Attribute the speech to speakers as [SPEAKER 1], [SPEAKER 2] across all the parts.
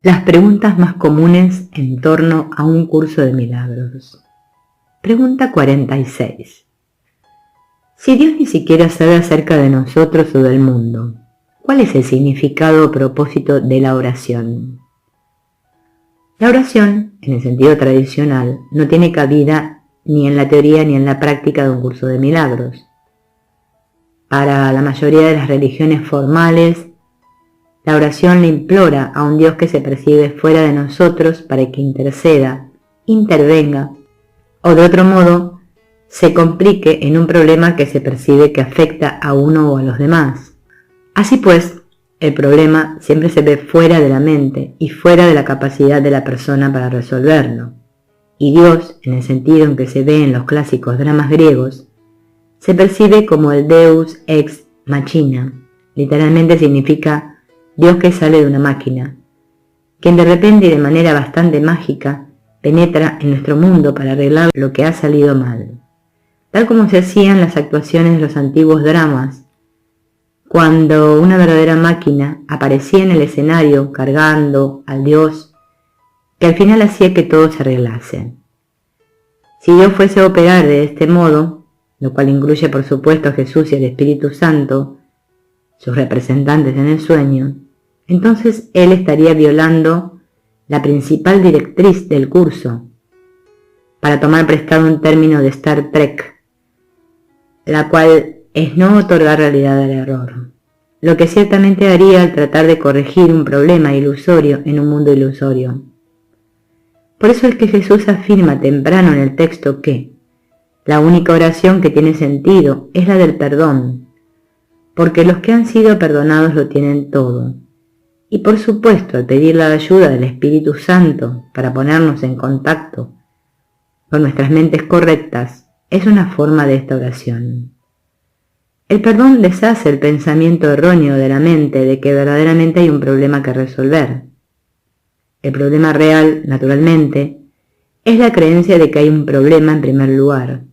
[SPEAKER 1] Las preguntas más comunes en torno a un curso de milagros. Pregunta 46. Si Dios ni siquiera sabe acerca de nosotros o del mundo, ¿cuál es el significado o propósito de la oración? La oración, en el sentido tradicional, no tiene cabida ni en la teoría ni en la práctica de un curso de milagros. Para la mayoría de las religiones formales, la oración le implora a un Dios que se percibe fuera de nosotros para que interceda, intervenga, o de otro modo, se complique en un problema que se percibe que afecta a uno o a los demás. Así pues, el problema siempre se ve fuera de la mente y fuera de la capacidad de la persona para resolverlo. Y Dios, en el sentido en que se ve en los clásicos dramas griegos, se percibe como el Deus ex machina. Literalmente significa Dios que sale de una máquina, quien de repente y de manera bastante mágica penetra en nuestro mundo para arreglar lo que ha salido mal, tal como se hacían las actuaciones de los antiguos dramas, cuando una verdadera máquina aparecía en el escenario cargando al Dios que al final hacía que todo se arreglase. Si Dios fuese a operar de este modo, lo cual incluye por supuesto a Jesús y al Espíritu Santo, sus representantes en el sueño, entonces Él estaría violando la principal directriz del curso, para tomar prestado un término de Star Trek, la cual es no otorgar realidad al error, lo que ciertamente haría al tratar de corregir un problema ilusorio en un mundo ilusorio. Por eso es que Jesús afirma temprano en el texto que la única oración que tiene sentido es la del perdón, porque los que han sido perdonados lo tienen todo. Y por supuesto, al pedir la ayuda del Espíritu Santo para ponernos en contacto con nuestras mentes correctas, es una forma de esta oración. El perdón deshace el pensamiento erróneo de la mente de que verdaderamente hay un problema que resolver. El problema real, naturalmente, es la creencia de que hay un problema en primer lugar,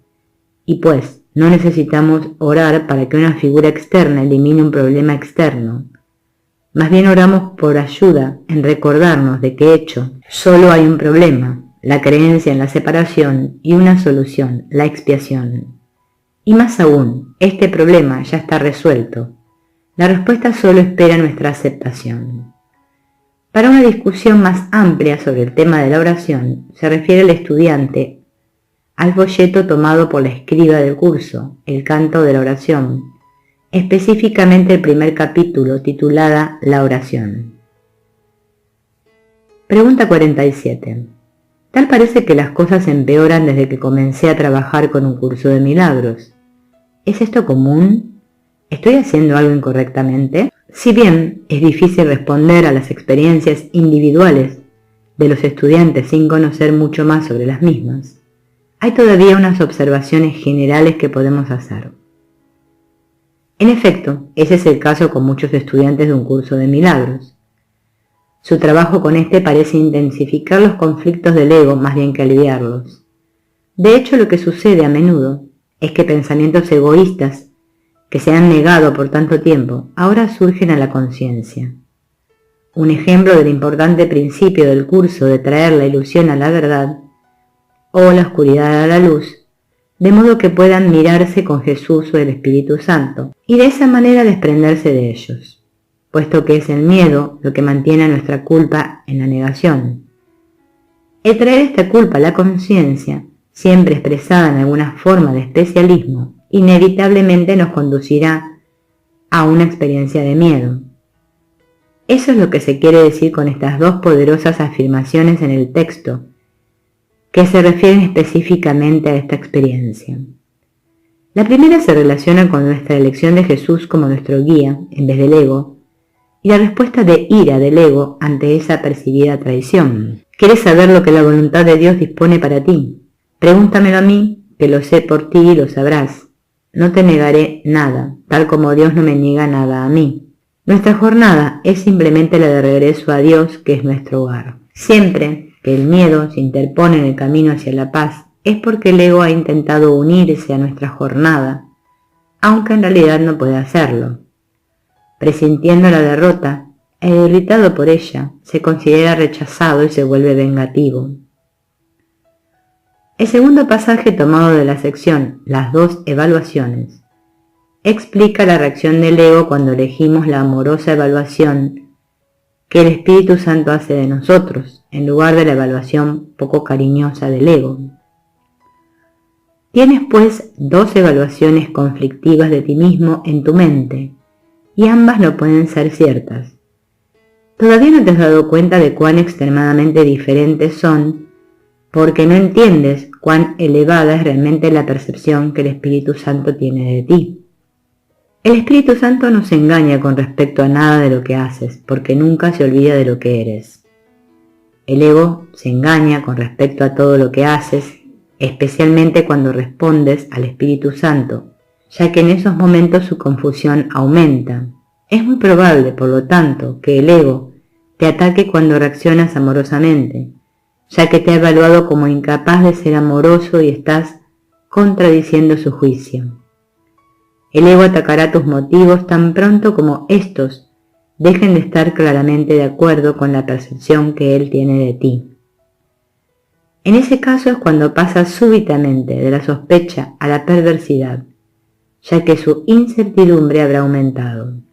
[SPEAKER 1] y pues no necesitamos orar para que una figura externa elimine un problema externo. Más bien oramos por ayuda en recordarnos de que de hecho solo hay un problema, la creencia en la separación, y una solución, la expiación. Y más aún, este problema ya está resuelto. La respuesta solo espera nuestra aceptación. Para una discusión más amplia sobre el tema de la oración, se refiere el estudiante al folleto tomado por la escriba del curso, El canto de la oración, específicamente el primer capítulo titulada La oración. Pregunta 47. Tal parece que las cosas empeoran desde que comencé a trabajar con un curso de milagros. ¿Es esto común? ¿Estoy haciendo algo incorrectamente? Si bien es difícil responder a las experiencias individuales de los estudiantes sin conocer mucho más sobre las mismas, hay todavía unas observaciones generales que podemos hacer. En efecto, ese es el caso con muchos estudiantes de un curso de milagros. Su trabajo con este parece intensificar los conflictos del ego más bien que aliviarlos. De hecho, lo que sucede a menudo es que pensamientos egoístas que se han negado por tanto tiempo ahora surgen a la conciencia. Un ejemplo del importante principio del curso de traer la ilusión a la verdad o la oscuridad a la luz, de modo que puedan mirarse con Jesús o el Espíritu Santo, y de esa manera desprenderse de ellos, puesto que es el miedo lo que mantiene a nuestra culpa en la negación. El traer esta culpa a la conciencia, siempre expresada en alguna forma de especialismo, inevitablemente nos conducirá a una experiencia de miedo. Eso es lo que se quiere decir con estas dos poderosas afirmaciones en el texto, que se refieren específicamente a esta experiencia. La primera se relaciona con nuestra elección de Jesús como nuestro guía, en vez del ego, y la respuesta de ira del ego ante esa percibida traición. ¿Quieres saber lo que la voluntad de Dios dispone para ti? Pregúntamelo a mí, que lo sé por ti y lo sabrás. No te negaré nada, tal como Dios no me niega nada a mí. Nuestra jornada es simplemente la de regreso a Dios, que es nuestro hogar. Siempre que el miedo se interpone en el camino hacia la paz, es porque el ego ha intentado unirse a nuestra jornada, aunque en realidad no puede hacerlo. Presintiendo la derrota, e irritado por ella, se considera rechazado y se vuelve vengativo. El segundo pasaje tomado de la sección Las dos evaluaciones explica la reacción del ego cuando elegimos la amorosa evaluación que el Espíritu Santo hace de nosotros, en lugar de la evaluación poco cariñosa del ego. Tienes pues dos evaluaciones conflictivas de ti mismo en tu mente, y ambas no pueden ser ciertas. Todavía no te has dado cuenta de cuán extremadamente diferentes son, porque no entiendes cuán elevada es realmente la percepción que el Espíritu Santo tiene de ti. El Espíritu Santo no se engaña con respecto a nada de lo que haces, porque nunca se olvida de lo que eres. El ego se engaña con respecto a todo lo que haces, especialmente cuando respondes al Espíritu Santo, ya que en esos momentos su confusión aumenta. Es muy probable, por lo tanto, que el ego te ataque cuando reaccionas amorosamente, ya que te ha evaluado como incapaz de ser amoroso y estás contradiciendo su juicio. El ego atacará tus motivos tan pronto como estos dejen de estar claramente de acuerdo con la percepción que él tiene de ti. En ese caso es cuando pasa súbitamente de la sospecha a la perversidad, ya que su incertidumbre habrá aumentado.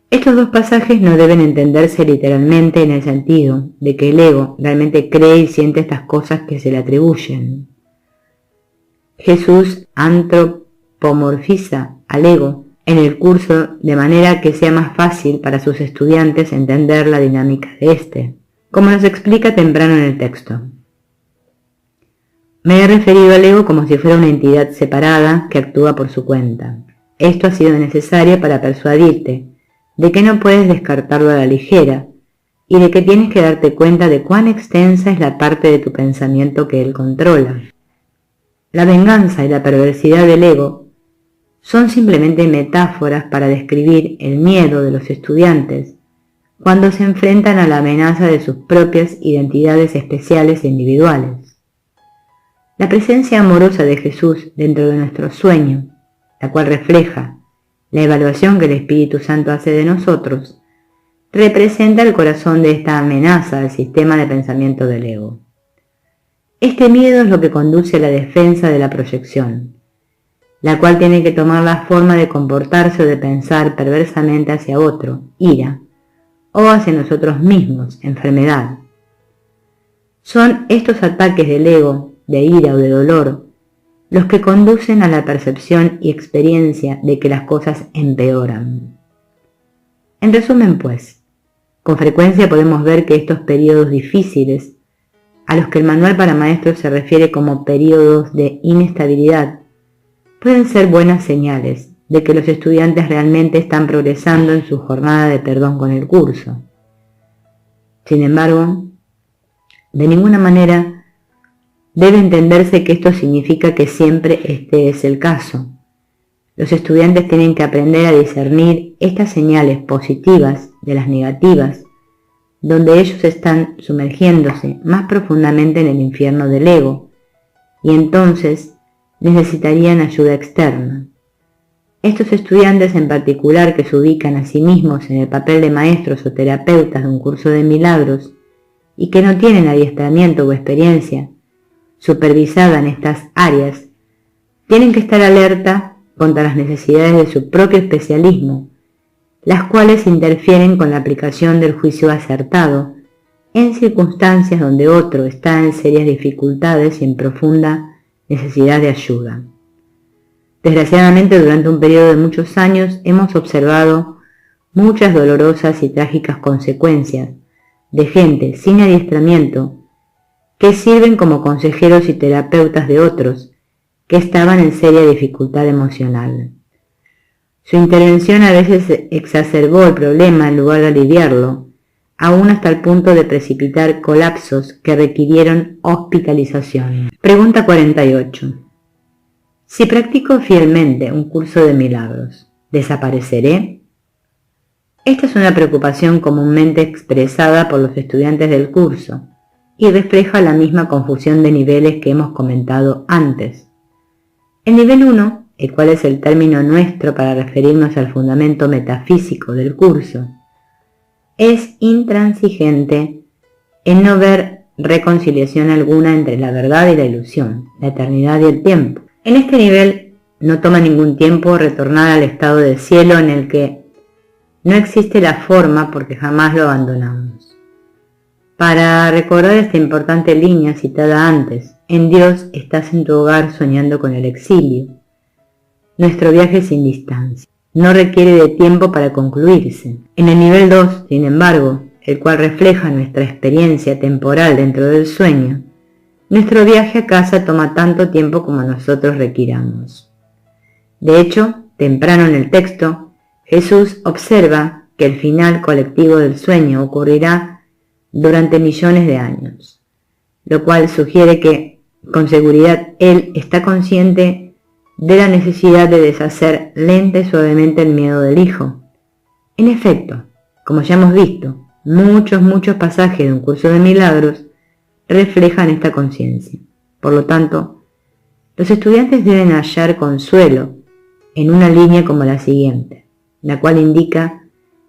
[SPEAKER 1] Estos dos pasajes no deben entenderse literalmente en el sentido de que el ego realmente cree y siente estas cosas que se le atribuyen. Jesús antropomorfiza al ego en el curso de manera que sea más fácil para sus estudiantes entender la dinámica de este, como nos explica temprano en el texto. Me he referido al ego como si fuera una entidad separada que actúa por su cuenta. Esto ha sido necesario para persuadirte de que no puedes descartarlo a la ligera y de que tienes que darte cuenta de cuán extensa es la parte de tu pensamiento que él controla. La venganza y la perversidad del ego son simplemente metáforas para describir el miedo de los estudiantes cuando se enfrentan a la amenaza de sus propias identidades especiales e individuales. La presencia amorosa de Jesús dentro de nuestro sueño, la cual refleja la evaluación que el Espíritu Santo hace de nosotros, representa el corazón de esta amenaza al sistema de pensamiento del ego. Este miedo es lo que conduce a la defensa de la proyección, la cual tiene que tomar la forma de comportarse o de pensar perversamente hacia otro, ira, o hacia nosotros mismos, enfermedad. Son estos ataques del ego, de ira o de dolor, los que conducen a la percepción y experiencia de que las cosas empeoran. En resumen, pues, con frecuencia podemos ver que estos periodos difíciles, a los que el manual para maestros se refiere como periodos de inestabilidad, pueden ser buenas señales de que los estudiantes realmente están progresando en su jornada de perdón con el curso. Sin embargo, de ninguna manera debe entenderse que esto significa que siempre este es el caso. Los estudiantes tienen que aprender a discernir estas señales positivas de las negativas, donde ellos están sumergiéndose más profundamente en el infierno del ego, y entonces necesitarían ayuda externa. Estos estudiantes en particular que se ubican a sí mismos en el papel de maestros o terapeutas de un curso de milagros y que no tienen adiestramiento o experiencia supervisada en estas áreas, tienen que estar alerta contra las necesidades de su propio especialismo, las cuales interfieren con la aplicación del juicio acertado en circunstancias donde otro está en serias dificultades y en profunda necesidad de ayuda. Desgraciadamente, durante un periodo de muchos años hemos observado muchas dolorosas y trágicas consecuencias de gente sin adiestramiento que sirven como consejeros y terapeutas de otros que estaban en seria dificultad emocional. Su intervención a veces exacerbó el problema en lugar de aliviarlo, aún hasta el punto de precipitar colapsos que requirieron hospitalización. Pregunta 48. Si practico fielmente un curso de milagros, ¿desapareceré? Esta es una preocupación comúnmente expresada por los estudiantes del curso y refleja la misma confusión de niveles que hemos comentado antes. El nivel 1, el cual es el término nuestro para referirnos al fundamento metafísico del curso, es intransigente en no ver reconciliación alguna entre la verdad y la ilusión, la eternidad y el tiempo. En este nivel no toma ningún tiempo retornar al estado del cielo en el que no existe la forma porque jamás lo abandonamos. Para recordar esta importante línea citada antes, en Dios estás en tu hogar soñando con el exilio. Nuestro viaje sin distancia. No requiere de tiempo para concluirse. En el nivel 2, sin embargo, el cual refleja nuestra experiencia temporal dentro del sueño, nuestro viaje a casa toma tanto tiempo como nosotros requiramos. De hecho, temprano en el texto, Jesús observa que el final colectivo del sueño ocurrirá durante millones de años, lo cual sugiere que, con seguridad, Él está consciente de la necesidad de deshacer lenta y suavemente el miedo del Hijo. En efecto, como ya hemos visto, muchos pasajes de un curso de milagros reflejan esta conciencia. Por lo tanto, los estudiantes deben hallar consuelo en una línea como la siguiente, la cual indica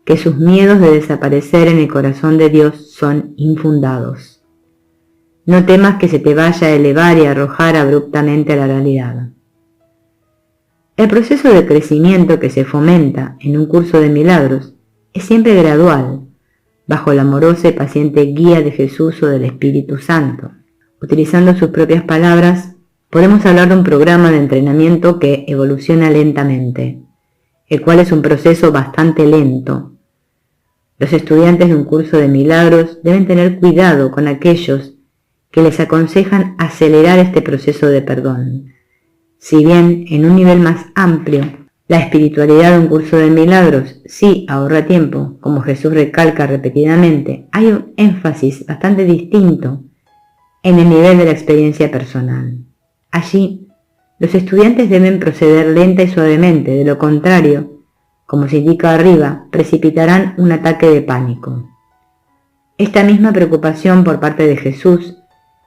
[SPEAKER 1] que sus miedos de desaparecer en el corazón de Dios son infundados. No temas que se te vaya a elevar y arrojar abruptamente a la realidad. El proceso de crecimiento que se fomenta en un curso de milagros es siempre gradual, bajo la amorosa y paciente guía de Jesús o del Espíritu Santo. Utilizando sus propias palabras, podemos hablar de un programa de entrenamiento que evoluciona lentamente, el cual es un proceso bastante lento. Los estudiantes de un curso de milagros deben tener cuidado con aquellos que les aconsejan acelerar este proceso de perdón. Si bien en un nivel más amplio, la espiritualidad de un curso de milagros sí ahorra tiempo, como Jesús recalca repetidamente, hay un énfasis bastante distinto en el nivel de la experiencia personal. Allí, los estudiantes deben proceder lenta y suavemente, de lo contrario, como se indica arriba, precipitarán un ataque de pánico. Esta misma preocupación por parte de Jesús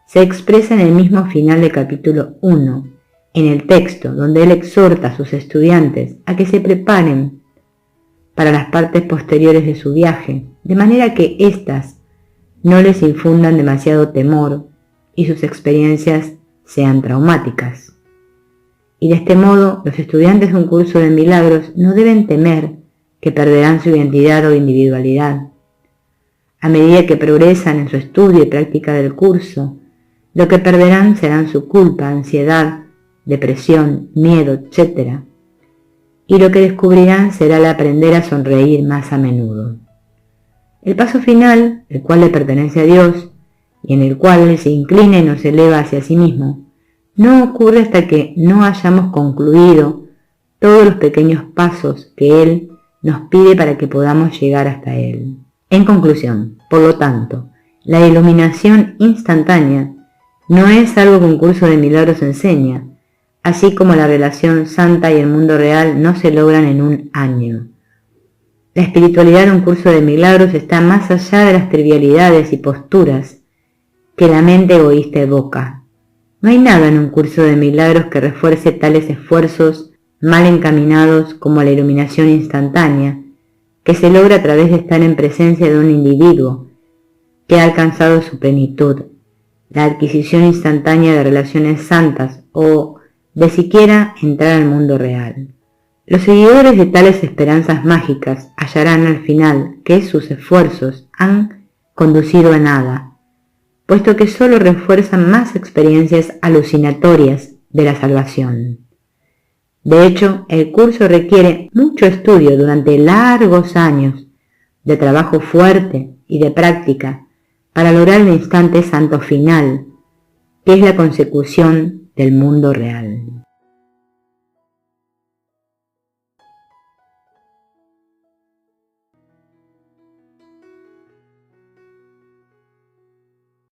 [SPEAKER 1] se expresa en el mismo final del capítulo 1, en el texto donde él exhorta a sus estudiantes a que se preparen para las partes posteriores de su viaje, de manera que éstas no les infundan demasiado temor y sus experiencias sean traumáticas. Y de este modo, los estudiantes de un curso de milagros no deben temer que perderán su identidad o individualidad. A medida que progresan en su estudio y práctica del curso, lo que perderán serán su culpa, ansiedad, depresión, miedo, etc. Y lo que descubrirán será el aprender a sonreír más a menudo. El paso final, el cual le pertenece a Dios, y en el cual él se inclina y nos eleva hacia sí mismo, no ocurre hasta que no hayamos concluido todos los pequeños pasos que Él nos pide para que podamos llegar hasta Él. En conclusión, por lo tanto, la iluminación instantánea no es algo que un curso de milagros enseña, así como la relación santa y el mundo real no se logran en un año. La espiritualidad de un curso de milagros está más allá de las trivialidades y posturas que la mente egoísta evoca. No hay nada en un curso de milagros que refuerce tales esfuerzos mal encaminados como la iluminación instantánea, que se logra a través de estar en presencia de un individuo que ha alcanzado su plenitud, la adquisición instantánea de relaciones santas o de siquiera entrar al mundo real. Los seguidores de tales esperanzas mágicas hallarán al final que sus esfuerzos han conducido a nada, puesto que solo refuerzan más experiencias alucinatorias de la salvación. De hecho, el curso requiere mucho estudio durante largos años, de trabajo fuerte y de práctica, para lograr el instante santo final, que es la consecución del mundo real.